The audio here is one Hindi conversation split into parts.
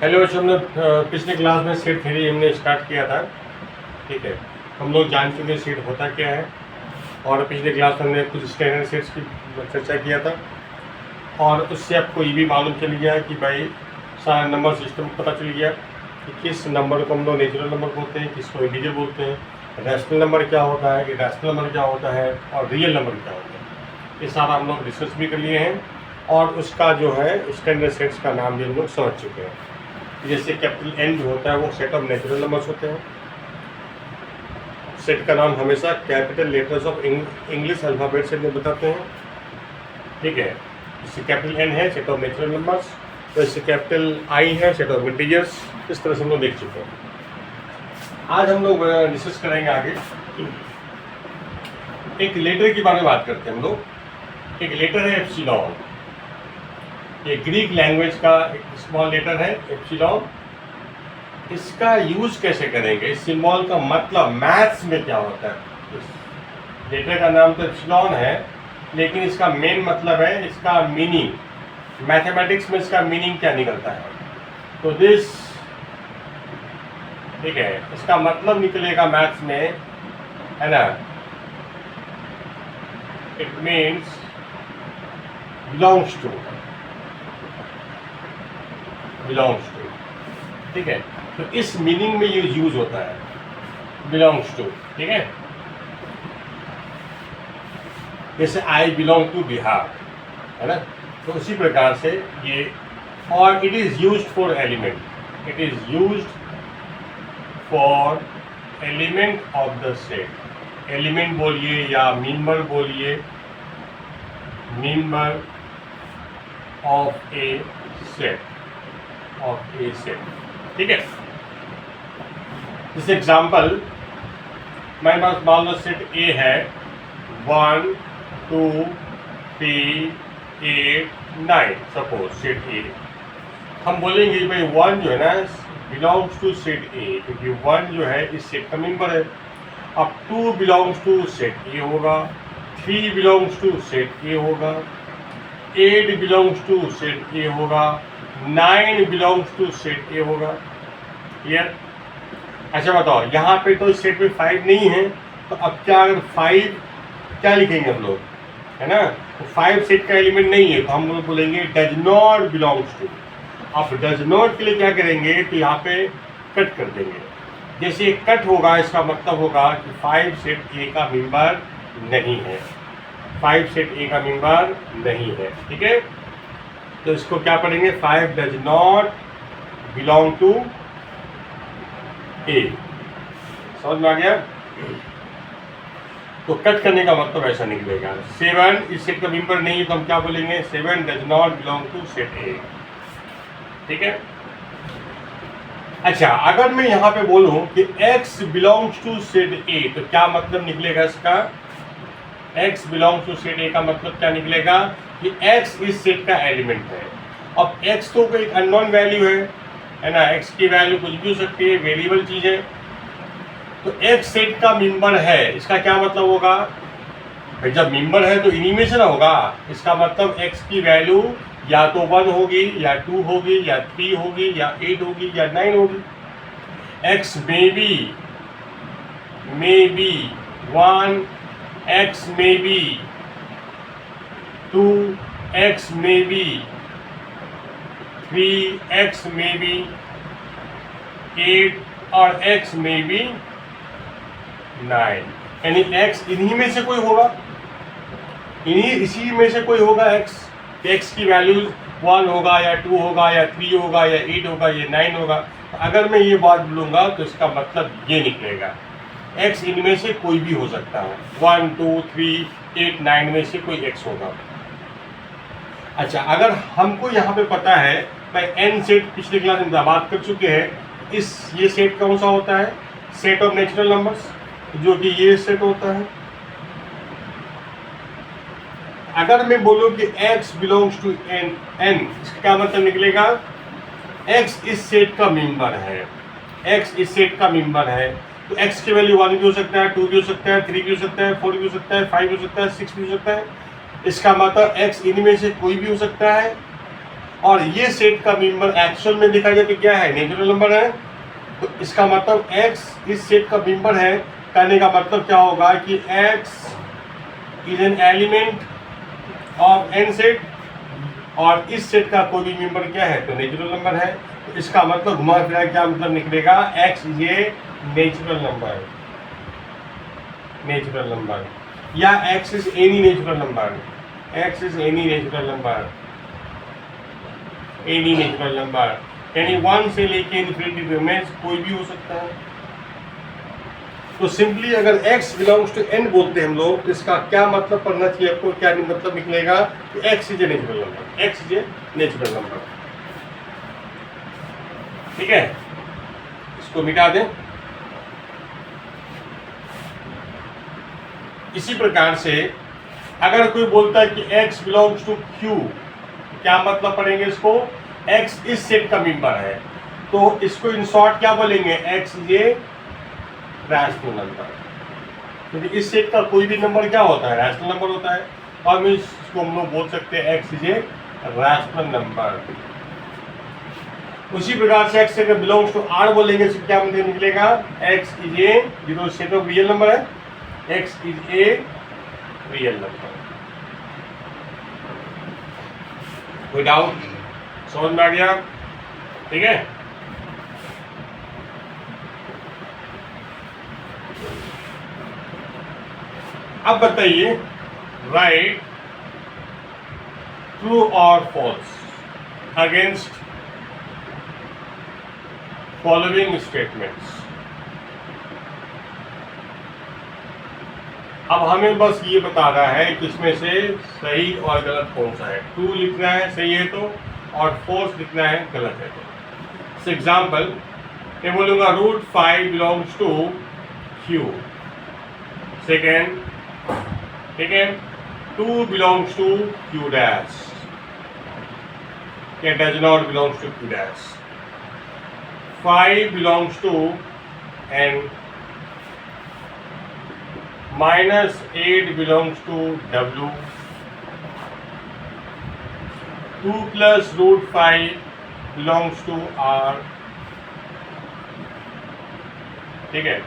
हेलो बच्चों, हमने पिछले क्लास में सेट थ्योरी हमने स्टार्ट किया था। ठीक है, हम लोग जान चुके सेट होता क्या है, और पिछले क्लास में हमने कुछ स्टैंडर्ड सेट्स की चर्चा किया था, और उससे आपको ये भी मालूम चल गया कि भाई सारा नंबर सिस्टम पता चल गया कि किस नंबर को हम लोग नेचुरल नंबर बोलते हैं, किसको इंटीजर बोलते हैं, रैशनल नंबर क्या होता है, इरैशनल नंबर क्या होता है, और रियल नंबर क्या होता है। ये सारा हम लोग डिस्कस भी कर लिए हैं, और उसका जो है स्टैंडर्ड सेट्स का नाम भी हम लोग समझ चुके हैं। जैसे कैपिटल एन जो होता है वो सेट ऑफ नेचुरल नंबर्स होते हैं। सेट का नाम हमेशा capital letters of English alphabet से बताते हैं। ठीक है, जैसे कैपिटल एन है सेट ऑफ नेचुरल नंबर्स, जैसे कैपिटल आई है सेट ऑफ इंटीजर्स। इस तरह से हम लोग देख चुके हैं। आज हम लोग डिस्कस करेंगे आगे एक लेटर के बारे में बात करते हैं हम लोग। एक लेटर है एप्सिलॉन। ये ग्रीक लैंग्वेज का एक स्मॉल लेटर है एप्सिलॉन। इसका यूज कैसे करेंगे, इस सिंबल का मतलब मैथ्स में क्या होता है। इस लेटर का नाम तो एप्सिलॉन है, लेकिन इसका मेन मतलब है, इसका मीनिंग मैथमेटिक्स में इसका मीनिंग क्या निकलता है। तो दिस, ठीक है, इसका मतलब निकलेगा मैथ्स में, है ना, इट मीन्स बिलोंग्स टू, ठीक है। तो इस मीनिंग में ये यूज होता है, बिलोंग्स टू। ठीक है, जैसे आई बिलोंग टू बिहार, है ना, तो उसी प्रकार से ये, और it is used for element, it is used for element of the set. Element बोलिए या मेंबर बोलिए, member of A set, of A set. ठीक है, जैसे एग्जाम्पल, मेरे पास मान लो सेट ए है 1 2 3 8 9, सपोज सेट ए। हम बोलेंगे भाई 1 जो है ना बिलोंग्स टू सेट ए, क्योंकि 1 जो है इस सेट का मेंबर है। अब 2 बिलोंग्स टू सेट ए होगा, 3 बिलोंग्स टू सेट ए होगा, 8 बिलोंग्स टू सेट ए होगा, 9 बिलोंग्स टू सेट ए होगा। क्लियर? अच्छा बताओ, यहाँ पे तो इस सेट में 5 नहीं है, तो अब क्या, अगर 5 क्या लिखेंगे हम लोग, है ना, तो 5 सेट का एलिमेंट नहीं है, तो हम लोग बोलेंगे डज नॉट बिलोंग्स टू। अब डज नॉट के लिए क्या करेंगे, तो यहाँ पे कट कर देंगे। जैसे कट होगा, इसका मतलब होगा कि 5 सेट ए का मेंबर नहीं है, 5 सेट ए का मेंबर नहीं है। ठीक है, तो इसको क्या पढ़ेंगे, 5 डज नॉट बिलोंग टू ए। समझ में आ गया? तो कट करने का मतलब ऐसा निकलेगा। 7 इस सेट का मेंबर नहीं है, तो हम क्या बोलेंगे, 7 does not belong to set A. ठीक है, अच्छा, अगर मैं यहाँ पे बोलूँ कि x belongs to set A, तो क्या मतलब निकलेगा इसका, x belongs to set A का मतलब क्या निकलेगा कि x इस सेट का एलिमेंट है। अब x तो कोई अननोन वैल्यू है ना, x की वैल्यू कुछ भी हो सकती है, वेरिएबल चीज़ है। तो x सेट का मेंबर है, इसका क्या मतलब होगा भाई, जब मेंबर है तो इन्हीं में से ना होगा। इसका मतलब x की वैल्यू या तो 1 होगी, या 2 होगी, या 3 होगी, या 8 होगी, या 9 होगी। x may be 1, x may be 2, x may be 3, x may be 8, और x may be 9। यानी x इन्हीं में से कोई होगा, इसी में से कोई होगा। x की वैल्यू 1 होगा, या 2 होगा, या 3 होगा, या 8 होगा, या 9 होगा। तो अगर मैं ये बात बोलूँगा तो इसका मतलब ये निकलेगा, x इनमें से कोई भी हो सकता है, 1 2 3 8 9 में से कोई x होगा। अच्छा, अगर हमको यहाँ पे पता है भाई n सेट, पिछले क्लास में बात कर चुके हैं, ये सेट कौन सा होता है, सेट ऑफ नेचुरल नंबर्स, जो कि ये सेट होता है। अगर मैं बोलूँ कि x बिलोंग्स टू n, इसका क्या मतलब निकलेगा, x इस सेट का मेंबर है, x इस सेट का मेंबर है। तो x की वैल्यू 1 भी हो सकता है, 2 भी हो सकता है, 3 भी हो सकता है, 4 भी हो सकता है, 5 भी हो सकता है, 6 भी हो सकता है। इसका मतलब x इनमें से कोई भी हो सकता है। और ये सेट का मेंबर एक्चुअल में देखा जाए तो क्या है, नेचुरल नंबर है। तो इसका मतलब x इस सेट का मेंबर है, कहने का मतलब क्या होगा कि x is an element of n set, और इस सेट का कोई भी मेंबर क्या है तो नेचुरल नंबर है। तो इसका मतलब घुमा फिरा क्या मतलब निकलेगा, x is a natural number, natural number, या x is any natural number, x is any natural number, any natural number, यानी 1 से लेके इन्फिनिटी में कोई भी हो सकता है। तो सिंपली अगर x बिलोंग्स टू n बोलते हैं हम लोग, तो इसका क्या मतलब पढ़ना चाहिए आपको, क्या मतलब निकलेगा कि x is a natural number, x is a natural number. ठीक है, इसको मिटा दें। इसी प्रकार से अगर कोई बोलता है कि x बिलोंग्स टू q, क्या मतलब पढ़ेंगे इसको, x इस सेट का मेंबर है, तो इसको इन शॉर्ट क्या बोलेंगे, x is a rational number. क्योंकि इस सेट का कोई भी नंबर क्या होता है, रैशनल नंबर होता है, और इसको हम लोग बोल सकते हैं x is a rational number. उसी प्रकार से x अगर बिलोंग्स टू r बोलेंगे तो क्या मतलब निकलेगा, x इज ए, ये तो सेट ऑफ रियल नंबर है, x is a real number. कोई डाउट, समझ में आ गया? ठीक है, अब बताइए, राइट ट्रू और फॉल्स अगेंस्ट फॉलोइंग स्टेटमेंट्स। अब हमें बस ये बता रहा है कि इसमें से सही और गलत कौन सा है। ट्रू लिखना है सही है तो, और फॉल्स लिखना है गलत है तो। एग्जाम्पल मैं बोलूँगा √5 बिलोंग्स टू Q। सेकेंड, ठीक है, 2 बिलोंग्स टू Q डैश, या does not belongs to Q dash. 5 belongs to N, -8 belongs to W, 2 plus √5 belongs to R, ठीक है,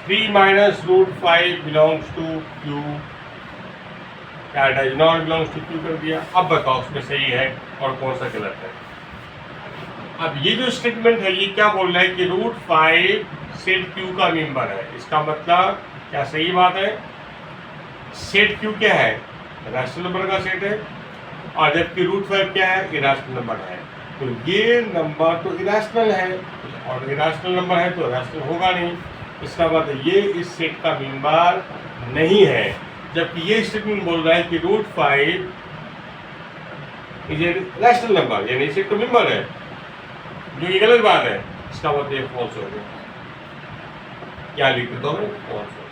3 minus √5 belongs to Q, क्या does not belongs to Q कर दिया। अब बताओ उसमें सही है और कौन सा गलत है। अब ये जो स्टेटमेंट है ये क्या बोल रहा है कि √5 सेट Q का मेंबर है, इसका मतलब क्या सही बात है, सेट Q क्या है, रैशनल नंबर का सेट है, और जबकि √5 क्या है, इरेशनल नंबर है। तो ये नंबर तो इरेशनल है, और इरेशनल नंबर है तो रैशनल होगा नहीं, इसका मतलब ये इस सेट का मेंबर नहीं है। जबकि ये स्टेटमेंट बोल रहा है कि √5 इज ए रैशनल नंबर, यानी सेट का मेंबर है, जो ये गलत बात है, इसका मतलब ये फॉल्स हो गया। क्या लिख देता हूँ, फॉल्स हो गया।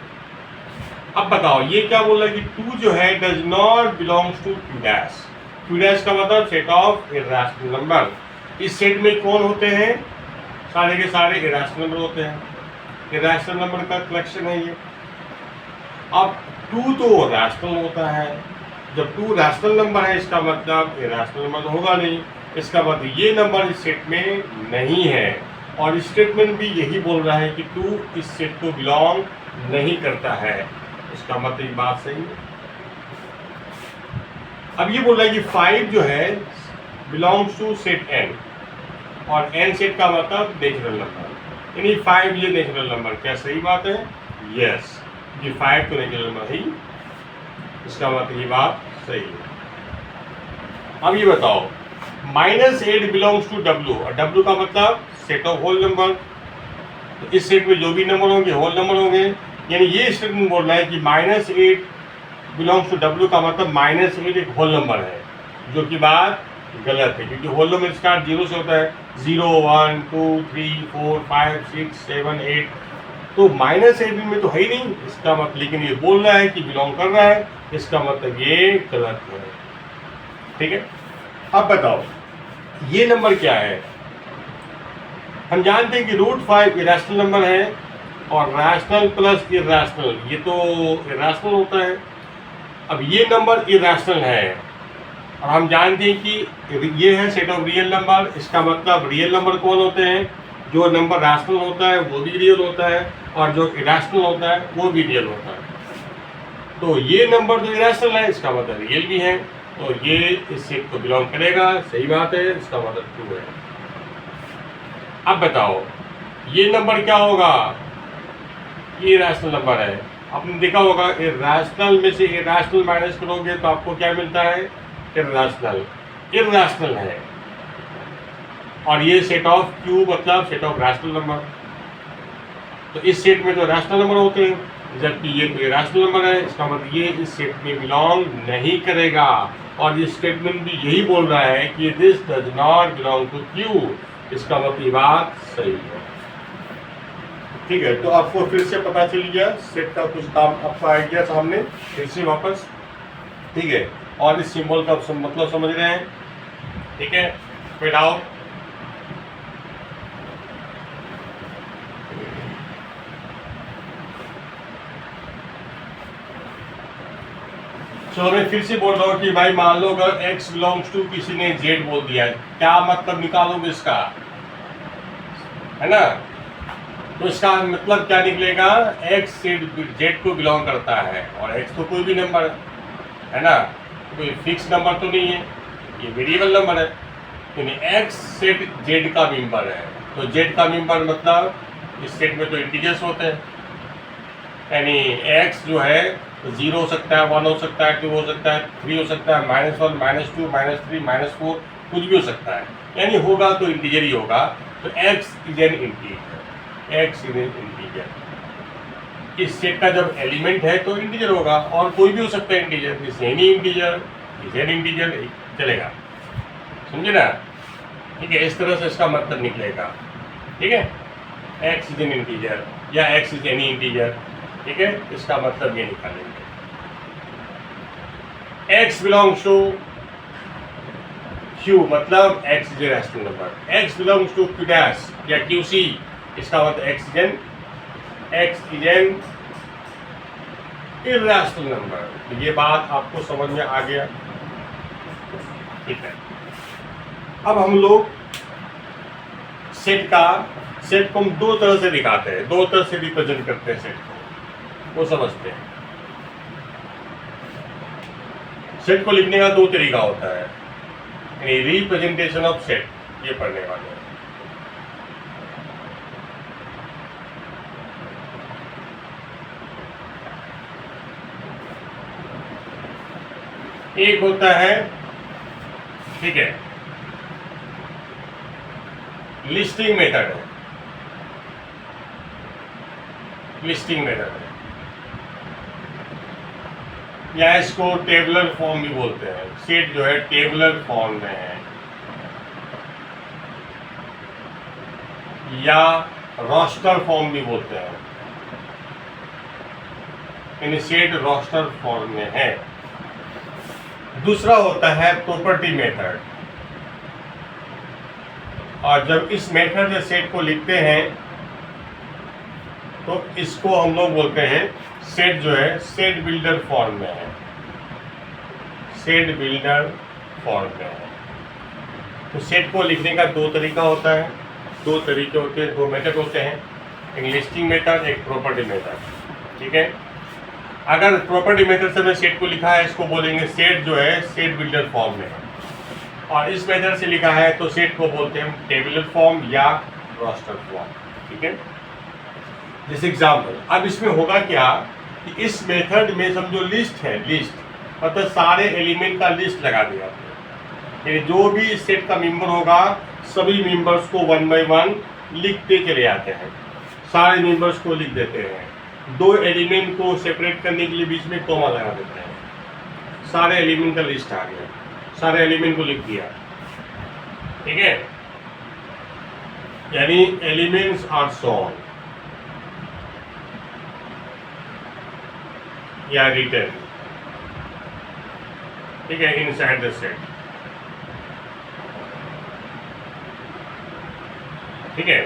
अब बताओ ये क्या बोल रहा है कि 2 जो है does not belongs to Q dash. Q dash का मतलब सेट ऑफ इरेशनल नंबर। इस सेट में कौन होते हैं, सारे के सारे इरेशनल नंबर होते हैं, इरेशनल नंबर का कलेक्शन है ये। अब 2 तो रैशनल होता है, जब 2 रैशनल नंबर है इसका मतलब इरेशनल नंबर तो होगा नहीं, इसका मतलब ये नंबर इस सेट में नहीं है, और स्टेटमेंट भी यही बोल रहा है कि 2 इस सेट को बिलोंग नहीं करता है, इसका मतलब ये बात सही है। अब ये बोल रहा है कि 5 जो है बिलोंग्स टू सेट N, और N सेट का मतलब नेचुरल नंबर, यानी 5 ये नेचुरल नंबर, क्या सही बात है, यस, ये 5 तो नेचुरल नंबर ही, इसका मतलब ये बात सही है। अब ये बताओ -8 बिलोंग्स टू W, और W का मतलब सेट ऑफ होल नंबर, तो इस सेट में जो भी नंबर होंगे होल नंबर होंगे, यानी ये स्टेटमेंट बोल रहा है कि -8 बिलोंग्स टू W का मतलब -8 एक होल नंबर है, जो कि बात गलत है, क्योंकि होल नंबर स्टार्ट 0 से होता है, 0 1 2 3 4 5 6 7 8, तो -8 में तो है ही नहीं, इसका मतलब, लेकिन ये बोल रहा है कि बिलोंग कर रहा है, इसका मतलब ये गलत है। ठीक है, अब बताओ ये नंबर क्या है। हम जानते हैं कि √5 इरेशनल नंबर है, और रैशनल प्लस इरेशनल ये तो इरेशनल होता है। अब ये नंबर इरेशनल है, और हम जानते हैं कि ये है सेट ऑफ रियल नंबर। इसका मतलब रियल नंबर कौन होते हैं? जो नंबर रैशनल होता है वो भी रियल होता है, और जो इरेशनल होता है वो भी रियल होता है। तो ये नंबर जो इरेशनल है इसका मतलब रियल भी है, तो ये इस सेट को बिलोंग करेगा। सही बात है, इसका मतलब ट्रू है। अब बताओ ये नंबर क्या होगा? ये इरेशनल नंबर है। आपने देखा होगा इरेशनल में से इरेशनल माइनस करोगे तो आपको क्या मिलता है? इरेशनल। इरेशनल है, और ये सेट ऑफ क्यू मतलब सेट ऑफ रैशनल नंबर। तो इस सेट में तो रैशनल नंबर होते हैं, जबकि ये तो इरेशनल नंबर है। इसका मतलब ये इस सेट में बिलोंग नहीं करेगा, और ये स्टेटमेंट भी यही बोल रहा है कि this does not belong to Q. इसका मतलब ये बात सही है। ठीक है, तो आपको फिर से पता चल गया सेट का कुछ काम आपको आ गया सामने फिर से वापस। ठीक है, और इस सिंबल का मतलब समझ रहे हैं? ठीक है, कोई डाउट? चलो मैं फिर से बोल रहा हूँ कि भाई मान लो अगर x बिलोंग्स टू किसी ने z बोल दिया है, क्या मतलब निकालोगे इसका? है ना? तो इसका मतलब क्या निकलेगा? x z को बिलोंग करता है, और x तो कोई भी नंबर है ना, कोई फिक्स नंबर तो नहीं है, ये वेरिएबल नंबर है। यानी x सेट z का मेंबर है, तो z का मेंबर मतलब इस सेट में तो इंटीजर्स होते हैं। यानी x जो है 0 हो सकता है, 1 हो सकता है, 2 हो सकता है, 3 हो सकता है, -1, -2, -3, -4 कुछ भी हो सकता है। यानी होगा तो इंटीजर ही होगा। तो x is an integer. x is an integer. इस सेट का जब एलिमेंट है तो इंटीजर होगा, और कोई भी हो सकता है integer. Is any integer, is an integer चलेगा। समझे ना? ठीक है, इस तरह से इसका मतलब निकलेगा। ठीक है, x इज एन इंटीजर या x इज एनी इंटीजर। ठीक है, इसका मतलब ये निकालेंगे। x बिलोंग्स टू q मतलब x is a rational number. x belongs to q dash या qc, इसका मतलब x is an irrational number. तो ये बात आपको समझ में आ गया? ठीक है, अब हम लोग सेट को हम दो तरह से दिखाते हैं, दो तरह से रिप्रेजेंट करते हैं सेट को, वो समझते हैं। सेट को लिखने का दो तरीका होता है, यानी रिप्रेजेंटेशन ऑफ सेट, ये पढ़ने वाले हैं। एक होता है, ठीक है, लिस्टिंग मेथड है। लिस्टिंग मेथड है, या इसको टेबुलर फॉर्म भी बोलते हैं। सेट जो है टेबुलर फॉर्म में है, या रोस्टर फॉर्म भी बोलते हैं। यानी सेट रोस्टर फॉर्म में है। दूसरा होता है प्रॉपर्टी मेथड, और जब इस मेथड से सेट को लिखते हैं तो इसको हम लोग बोलते हैं सेट जो है सेट बिल्डर फॉर्म में है। सेट बिल्डर फॉर्म में है। तो सेट को लिखने का दो तरीका होता है, दो तरीके होते हैं, दो मेथड होते हैं, एक लिस्टिंग मेथड, एक प्रॉपर्टी मेथड। ठीक है, अगर प्रॉपर्टी मेथड से मैं सेट को लिखा है, इसको बोलेंगे सेट जो है सेट बिल्डर फॉर्म में है, और इस मेथड से लिखा है तो सेट को बोलते हैं टेबुलर फॉर्म या रोस्टर फॉर्म। ठीक है, जैसे एग्जाम्पल, अब इसमें होगा क्या कि इस मेथड में समझो लिस्ट है, लिस्ट मतलब सारे एलिमेंट का लिस्ट लगा दिया, यानी जो भी इस सेट का मेंबर होगा सभी मेंबर्स को 1 बाय 1 लिखते चले आते हैं, सारे मेंबर्स को लिख देते हैं। दो एलिमेंट को सेपरेट करने के लिए बीच में कॉमा लगा देते हैं, सारे एलिमेंट का लिस्ट आ गया, सारे एलिमेंट को लिख दिया। ठीक है, यानी एलिमेंट्स आर शोन या रिटर्न। ठीक है, इनसाइड द सेट। ठीक है,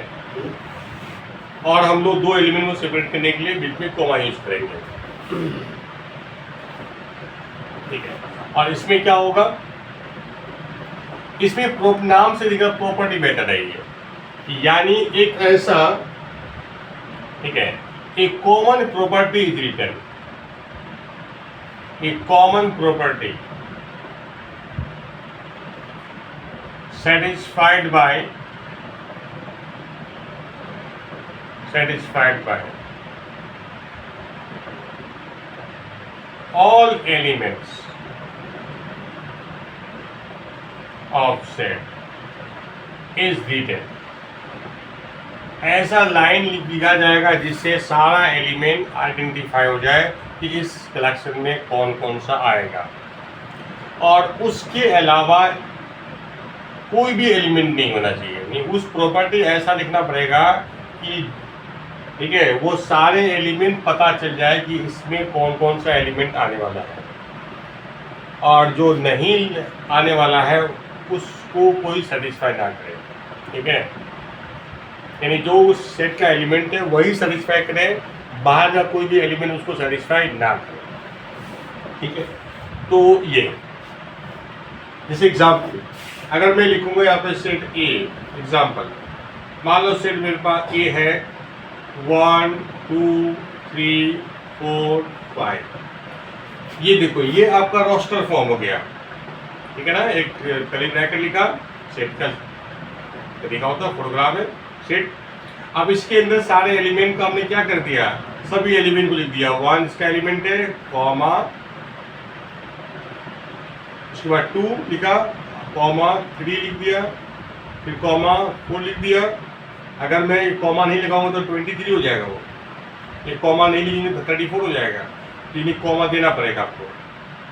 और हम लोग दो एलिमेंट को सेपरेट करने के लिए बीच में कॉमा यूज करेंगे। ठीक है, और इसमें क्या होगा, इसमें नाम से दिखा प्रॉपर्टी बेटर है ये, यानी एक ऐसा, ठीक है, एक कॉमन प्रॉपर्टी इज रिटन, एक common property satisfied by all elements of set is written। ऐसा लाइन लिखा जाएगा जिससे सारा एलिमेंट आइडेंटिफाई हो जाए कि इस कलेक्शन में कौन कौन सा आएगा, और उसके अलावा कोई भी एलिमेंट नहीं होना चाहिए। नहीं, उस प्रॉपर्टी ऐसा लिखना पड़ेगा कि, ठीक है, वो सारे एलिमेंट पता चल जाए कि इसमें कौन कौन सा एलिमेंट आने वाला है, और जो नहीं आने वाला है उसको कोई सेटिस्फाई ना करे। ठीक है, यानी जो उस सेट का एलिमेंट है वही सेटिस्फाई करे, बाहर का कोई भी एलिमेंट उसको सेटिस्फाई ना करे। ठीक है, तो ये जैसे एग्जाम्पल, अगर मैं लिखूंगा यहाँ पे सेट ए, एग्जाम्पल मान लो सेट मेरे पास ए है 1 2 3 4 5। ये देखो, ये आपका रोस्टर फॉर्म हो गया। ठीक है ना, एक कर्ली ब्रैकेट लिखा, सेट का तरीका होता है, फोटोग्राफ है सेट। अब इसके अंदर सारे एलिमेंट को हमने क्या कर दिया, सभी एलिमेंट को लिख दिया। 1 इसका एलिमेंट है, कॉमा, उसके बाद 2 लिखा, कॉमा 3 लिख दिया, फिर कॉमा 4 लिख दिया। अगर मैं कॉमा नहीं लगाऊंगा तो 23 हो जाएगा, वो ये कॉमा नहीं लिखेंगे तो 34 हो जाएगा। तो ये कॉमा देना पड़ेगा आपको,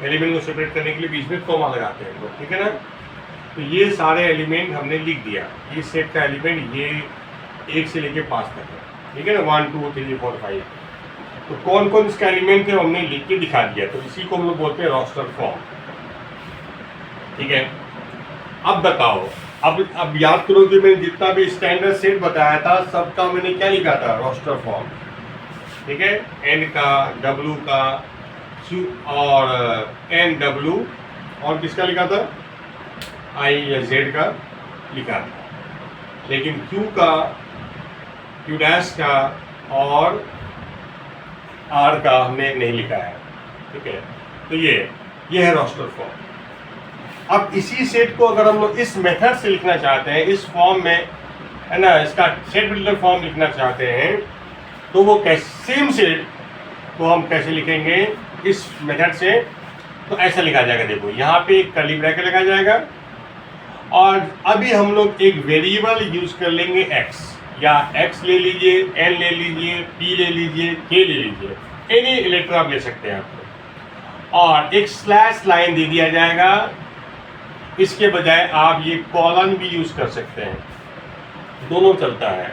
एलिमेंट को सेपरेट करने के लिए बीच में कॉमा लगाते हैं लोग। ठीक है ना, तो ये सारे एलिमेंट हमने लिख दिया। ये सेट का एलिमेंट ये 1 से लेके 5 तक है। ठीक है ना, 1 2 3 4 5। तो कौन कौन इसका एलिमेंट है हमने लिख के दिखा दिया, तो इसी को हम लोग बोलते हैं रोस्टर फॉर्म। ठीक है, अब बताओ, अब याद करो कि मैंने जितना भी स्टैंडर्ड सेट बताया था सबका मैंने क्या लिखा था, रोस्टर फॉर्म। ठीक है, एन का, डब्लू का, और एन डब्लू, और किसका लिखा था, आई या जेड का लिखा था। लेकिन क्यू का, क्यू डैश का और आर का हमने नहीं लिखा है। ठीक है, तो ये है रोस्टर फॉर्म। अब इसी सेट को अगर हम लोग इस मेथड से लिखना चाहते हैं, इस फॉर्म में, है ना, इसका सेट बिल्डर फॉर्म लिखना चाहते हैं, तो वो सेम सेट को हम कैसे लिखेंगे इस मेथड से, तो ऐसा लिखा जाएगा। देखो यहाँ पे एक कर्ली ब्रैकेट लगा जाएगा, और अभी हम लोग एक वेरिएबल यूज कर लेंगे x, या x ले लीजिए, n ले लीजिए, p ले लीजिए, k ले लीजिए, एनी लेटर आप ले सकते हैं आपको, और एक स्लैश लाइन दे दिया जाएगा। इसके बजाय आप ये कॉलन भी यूज कर सकते हैं, दोनों चलता है।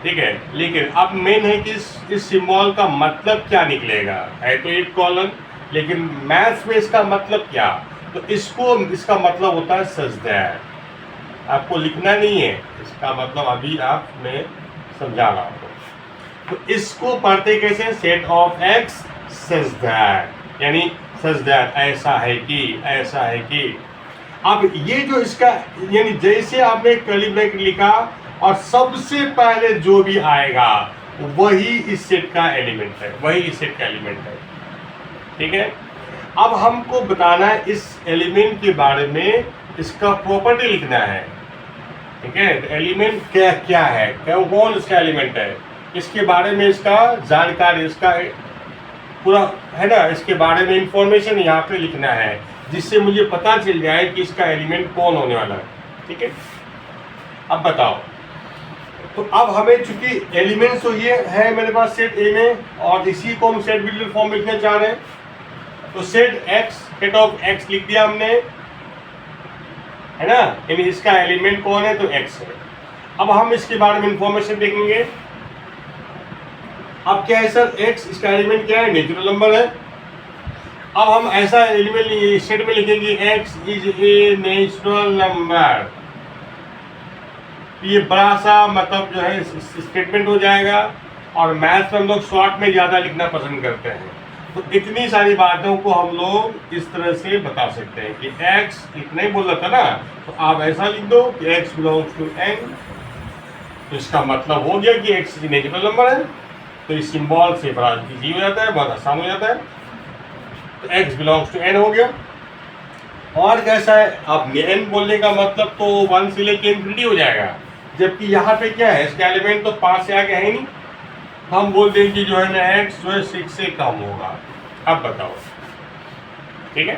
ठीक है, लेकिन अब मेन है कि इस सिंबल का मतलब क्या निकलेगा। है तो एक कॉलन, लेकिन मैथ्स में इसका मतलब क्या, तो इसका मतलब होता है सच दैट। आपको लिखना नहीं है, इसका मतलब अभी आप मैं समझा रहा हूँ। तो इसको पढ़ते कैसे, set of x such that, यानी सच दैट ऐसा है कि, ऐसा है कि। अब ये जो इसका, यानी जैसे आपने कर्ली ब्रैकेट लिखा और सबसे पहले जो भी आएगा वही इस सेट का एलिमेंट है, वही इस सेट का एलिमेंट है। ठीक है, अब हमको बताना है इस एलिमेंट के बारे में, इसका प्रॉपर्टी लिखना है। ठीक है, तो एलिमेंट क्या क्या है, कौन इसका एलिमेंट है, इसके बारे में इसका जानकारी, इसका पूरा, है ना, इसके बारे में इंफॉर्मेशन यहाँ पे लिखना है, जिससे मुझे पता चल जाए कि इसका एलिमेंट कौन होने वाला है। ठीक है, अब बताओ, तो अब हमें चूंकि एलिमेंट्स तो ये है मेरे पास सेट ए में, और इसी को हम सेट बिल्डर फॉर्म में लिखना चाह रहे हैं, तो set x, set of x लिख दिया हमने, है ना, यानी इसका एलिमेंट कौन है, तो एक्स है। अब हम इसके बारे में इंफॉर्मेशन देखेंगे। अब क्या है सर, एक्स इसका एलिमेंट क्या है, नेचुरल नंबर है। अब हम ऐसा एलिमेंट सेट में लिखेंगे, x is a natural number. ये बड़ा सा मतलब जो है स्टेटमेंट हो जाएगा, और मैथ्स में हम लोग शॉर्ट में ज़्यादा लिखना पसंद करते हैं। तो इतनी सारी बातों को हम लोग इस तरह से बता सकते हैं कि x इतना ही बोल रहा था ना, तो आप ऐसा लिख दो कि x बिलोंग्स टू n। तो इसका मतलब हो गया कि x नेगेटिव नंबर है, तो इस सिंबल से बड़ा इजी हो जाता है, बहुत आसान हो जाता है। तो x बिलोंग्स टू n हो गया। और कैसा है, अब n बोलने का मतलब तो 1 से लेके इन्फिनिटी हो जाएगा, जबकि यहाँ पे क्या है, इसका एलिमेंट तो 5 से आगे है ही नहीं। हम बोल देंगे कि जो है ना x जो है 6 से कम होगा। अब बताओ, ठीक है।